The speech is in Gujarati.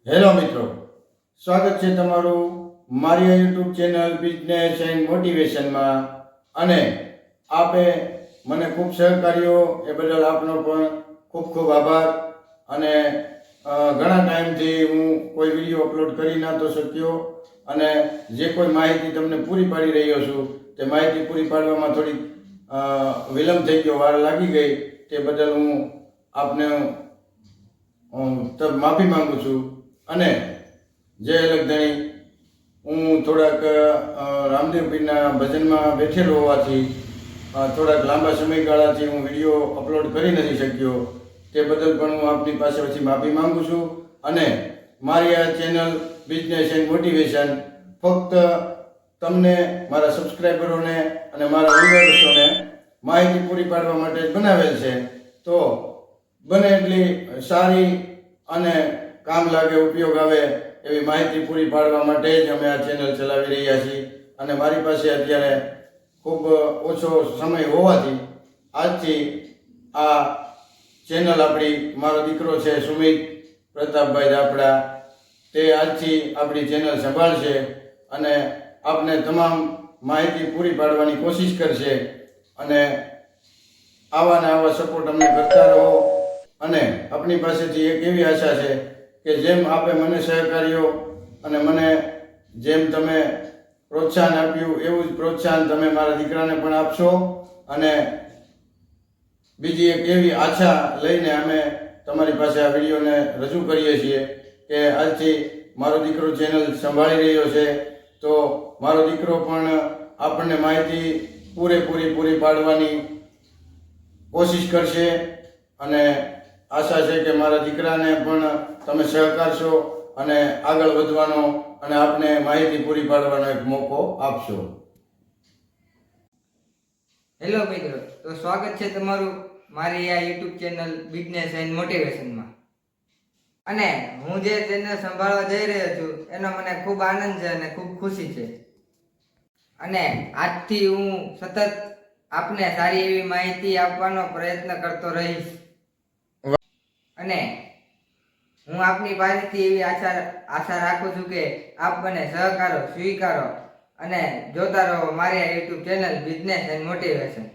હેલો મિત્રો, સ્વાગત છે તમારું મારી યુટ્યુબ ચેનલ બિઝનેસ એન્ડ મોટિવેશનમાં. અને આપે મને ખૂબ સહકાર્યો એ બદલ આપનો પણ ખૂબ ખૂબ આભાર. અને ઘણા ટાઈમથી હું કોઈ વિડીયો અપલોડ કરી નહોતો શક્યો, અને જે કોઈ માહિતી તમને પૂરી પાડી રહ્યો છું તે માહિતી પૂરી પાડવામાં થોડી વિલંબ થઈ ગયો, વાર લાગી ગઈ. તે બદલ હું આપને માફી માંગુ છું. અને જય લગધણી, હું થોડાક રામદેવ પીરના ભજનમાં બેઠેલો હોવાથી થોડાક લાંબા સમયગાળાથી હું વિડીયો અપલોડ કરી નથી શક્યો. તે બદલ પણ હું આપની પાસે પછી માફી માંગુ છું. અને મારી આ ચેનલ બિઝનેસ એન્ડ મોટિવેશન ફક્ત તમને, મારા સબસ્ક્રાઈબરોને અને મારા વ્યુઅર્સોને માહિતી પૂરી પાડવા માટે જ બનાવેલ છે. તો બને એટલી સારી અને કામ લાગે, ઉપયોગ આવે એવી માહિતી પૂરી પાડવા માટે જ અમે આ ચેનલ ચલાવી રહ્યા છીએ. અને મારી પાસે અત્યારે ખૂબ ઓછો સમય હોવાથી આજથી આ ચેનલ આપણી, મારો દીકરો છે સુમિત પ્રતાપભાઈ રાપડા, તે આજથી આપણી ચેનલ સંભાળશે અને આપને તમામ માહિતી પૂરી પાડવાની કોશિશ કરશે. અને આવા ને આવા સપોર્ટ અમને કરતા રહો. અને આપણી પાસેથી એક એવી આશા છે કે જેમ આપે મને સહકાર્યો અને મને જેમ તમે પ્રોત્સાહન આપ્યું, એવું જ પ્રોત્સાહન તમે મારા દીકરાને પણ આપશો. અને બીજી એક એવી આશા લઈને અમે તમારી પાસે આ વિડીયોને રજૂ કરીએ છીએ કે આજથી મારો દીકરો ચેનલ સંભાળી રહ્યો છે, તો મારો દીકરો પણ આપણને માહિતી પૂરેપૂરી પૂરી પાડવાની કોશિશ કરશે. અને આશા છે કે મારા દીકરાને પણ તમે સહકારશો અને આગળ વધવાનો અને આપને માહિતી પૂરી પાડવાનો એક મોકો આપશો. હેલો મિત્રો, તો સ્વાગત છે તમારું મારી આ યુટ્યુબ ચેનલ બિઝનેસ એન્ડ મોટિવેશનમાં. અને હું જે ચેનલ સંભાળવા જઈ રહ્યો છું એનો મને ખૂબ આનંદ છે અને ખૂબ ખુશી છે. અને આજથી હું સતત આપને સારી એવી માહિતી આપવાનો પ્રયત્ન કરતો રહીશ. અને હું આપની પાસેથી એવી આશા રાખું છું કે આપ મને સહકારો, સ્વીકારો અને જોતા રહો મારી આ YouTube channel business and motivation.